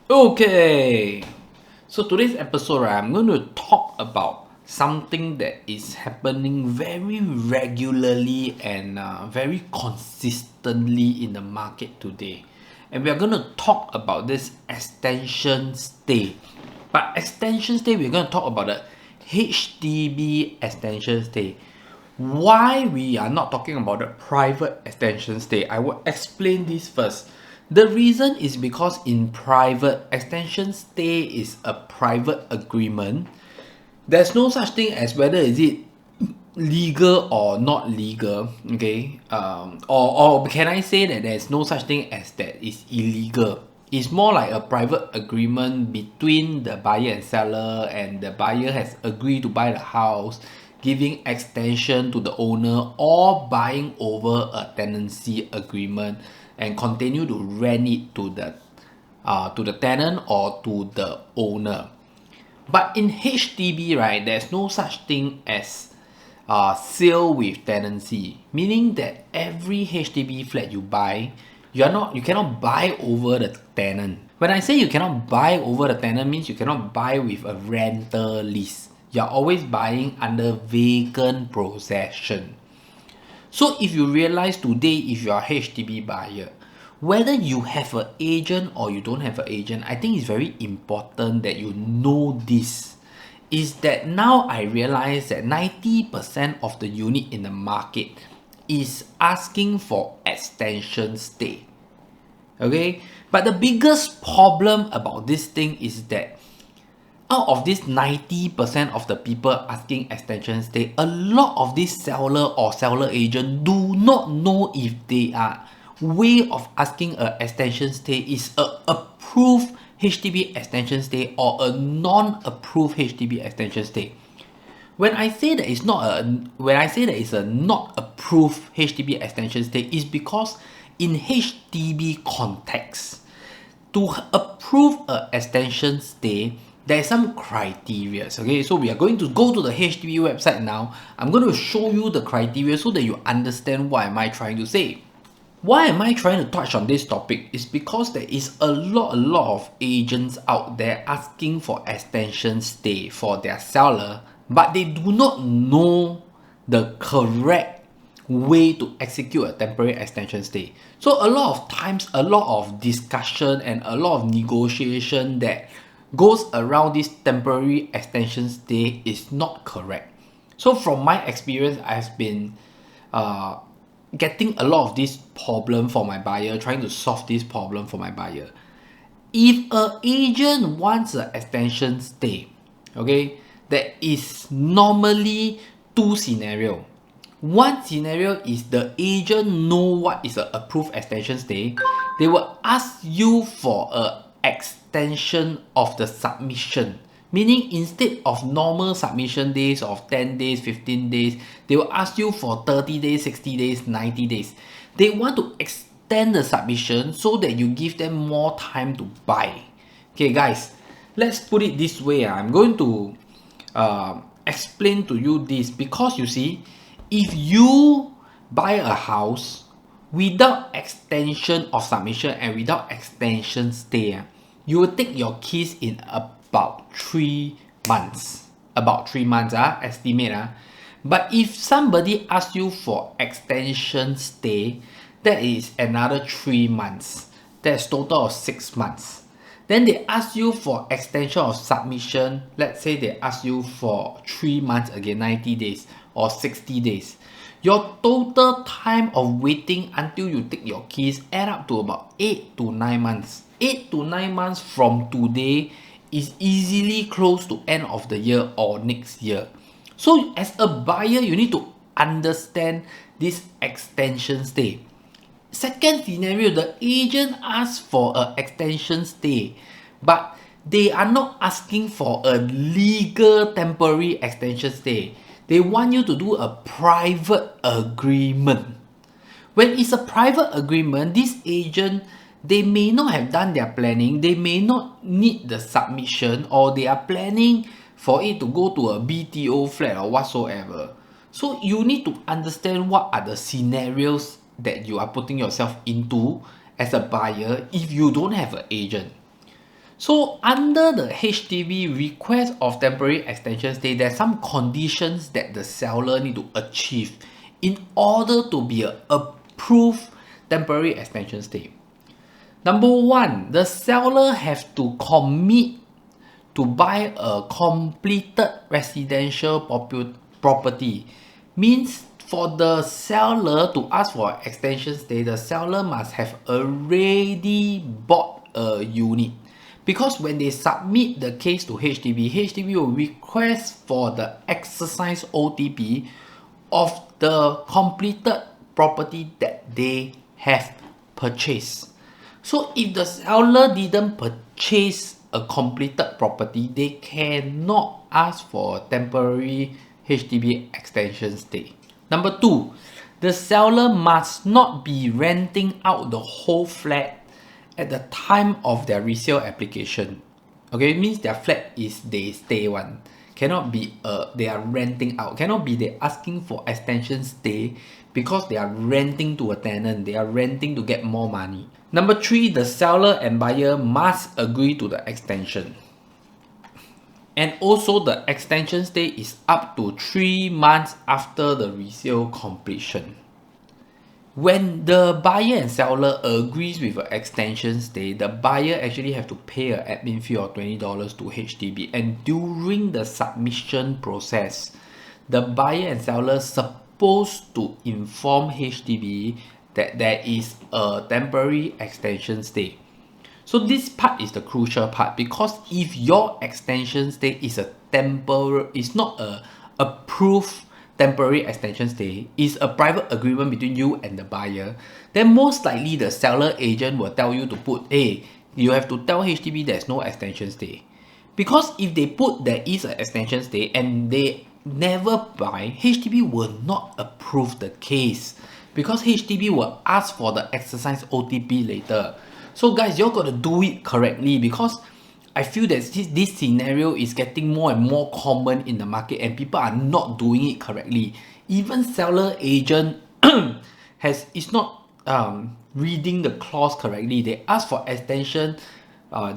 Okay, so today's episode, right, I'm going to talk about something that is happening very regularly and very consistently in the market today. And we are going to talk about this extension stay. But extension stay, we're going to talk about the HDB extension stay. Why we are not talking about the private extension stay? I will explain this first. The reason is because in private, extension stay is a private agreement. There's no such thing as whether is it legal or not legal, okay? Or can I say that there's no such thing as that is illegal? It's more like a private agreement between the buyer and seller, and the buyer has agreed to buy the house, giving extension to the owner, or buying over a tenancy agreement and continue to rent it to the tenant or to the owner. But in HDB, right, there's no such thing as sale with tenancy, meaning that every HDB flat you buy, you cannot buy over the tenant. When I say you cannot buy over the tenant, means you cannot buy with a rental lease. You're always buying under vacant possession. So if you realize today, if you are a HDB buyer, whether you have an agent or you don't have an agent, I think it's very important that you know this. Is that now I realize that 90% of the unit in the market is asking for extension stay. Okay, but the biggest problem about this thing is that out of this 90% of the people asking extension stay, a lot of this seller or seller agent do not know if they are way of asking a extension stay is a approved HDB extension stay or a non-approved HDB extension stay. When I say that it's a not approved HDB extension stay, is because in HDB context, to approve a extension stay, there is some criteria. Okay, so we are going to go to the HDB website now. I'm going to show you the criteria so that you understand what am I trying to say. Why am I trying to touch on this topic? Is because there is a lot of agents out there asking for extension stay for their seller, but they do not know the correct way to execute a temporary extension stay. So a lot of times, a lot of discussion and a lot of negotiation that goes around this temporary extension stay is not correct. So from my experience, I've been getting a lot of this problem for my buyer, trying to solve this problem for my buyer. If an agent wants an extension stay, okay, there is normally two scenarios. One scenario is the agent know what is an approved extension stay. They will ask you for an extension of the submission. Meaning instead of normal submission days of 10 days, 15 days, they will ask you for 30 days, 60 days, 90 days. They want to extend the submission so that you give them more time to buy. Okay guys, let's put it this way. I'm going to explain to you this, because you see, if you buy a house without extension of submission and without extension stay, you will take your keys in about 3 months. Estimate. But if somebody asks you for extension stay, that is another 3 months. That's total of 6 months. Then they ask you for extension of submission. Let's say they ask you for 3 months again, 90 days or 60 days. Your total time of waiting until you take your keys add up to about 8 to 9 months. 8 to 9 months from today is easily close to end of the year or next year. So as a buyer, you need to understand this extension stay. Second scenario, the agent asks for an extension stay, but they are not asking for a legal temporary extension stay. They want you to do a private agreement. When it's a private agreement, this agent, they may not have done their planning, they may not need the submission, or they are planning for it to go to a BTO flat or whatsoever. So you need to understand what are the scenarios that you are putting yourself into as a buyer if you don't have an agent. So under the HDB request of temporary extension stay, there's some conditions that the seller need to achieve in order to be an approved temporary extension stay. Number one, the seller have to commit to buy a completed residential property. Means for the seller to ask for extension stay, the seller must have already bought a unit. Because when they submit the case to HDB, HDB will request for the exercise OTP of the completed property that they have purchased. So if the seller didn't purchase a completed property, they cannot ask for temporary HDB extension stay. Number two, the seller must not be renting out the whole flat at the time of their resale application. Okay, it means their flat is they stay one. Cannot be they are renting out. Cannot be they asking for extension stay because they are renting to a tenant. They are renting to get more money. Number three, the seller and buyer must agree to the extension. And also the extension stay is up to 3 months after the resale completion. When the buyer and seller agrees with an extension stay, the buyer actually have to pay an admin fee of $20 to HDB. And during the submission process, the buyer and seller supposed to inform HDB that there is a temporary extension stay. So this part is the crucial part, because if your extension stay is is not a approved temporary extension stay, is a private agreement between you and the buyer, then most likely the seller agent will tell you to put, hey, you have to tell HDB there's no extension stay. Because if they put there is an extension stay and they never buy, HDB will not approve the case, because HDB will ask for the exercise OTP later. So guys, you're gonna do it correctly, because I feel that this scenario is getting more and more common in the market and people are not doing it correctly. Even seller agent is not reading the clause correctly. They ask for extension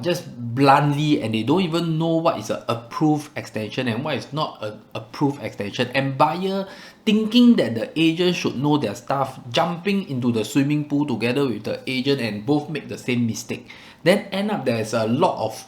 just bluntly, and they don't even know what is an approved extension and what is not an approved extension. And buyer thinking that the agent should know their stuff, jumping into the swimming pool together with the agent, and both make the same mistake. Then end up there's a lot of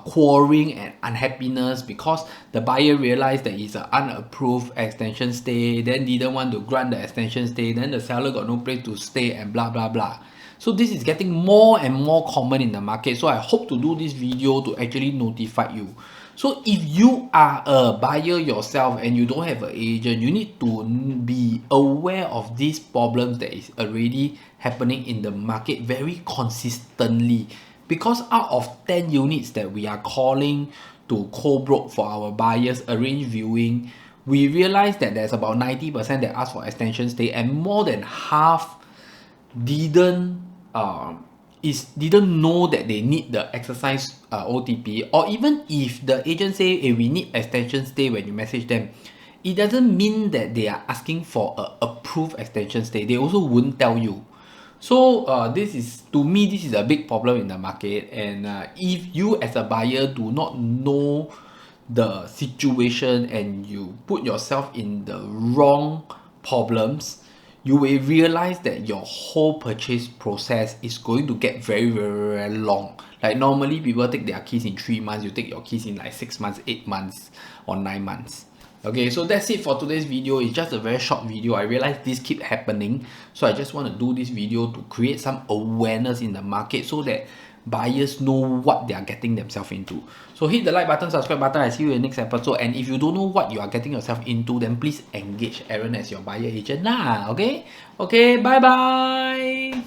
quarreling and unhappiness because the buyer realized that it's an unapproved extension stay, then didn't want to grant the extension stay, then the seller got no place to stay, and blah blah blah. So this is getting more and more common in the market. So I hope to do this video to actually notify you. So if you are a buyer yourself and you don't have an agent, you need to be aware of these problems that is already happening in the market very consistently. Because out of 10 units that we are calling to co-broke for our buyers arrange viewing, we realize that there's about 90% that ask for extension stay, and more than half didn't know that they need the exercise OTP. Or even if the agent say, hey, we need extension stay, when you message them, it doesn't mean that they are asking for an approved extension stay. They also wouldn't tell you. So this is, to me, this is a big problem in the market. And if you as a buyer do not know the situation and you put yourself in the wrong problems, you will realize that your whole purchase process is going to get very, very, very long. Like normally people take their keys in 3 months, you take your keys in like 6 months, 8 months, or 9 months. Okay, so that's it for today's video. It's just a very short video. I realize this keep happening, so I just want to do this video to create some awareness in the market so that buyers know what they are getting themselves into. So hit the like button, subscribe button. I see you in the next episode. And if you don't know what you are getting yourself into, then please engage Aaron as your buyer agent lah. Okay, bye bye.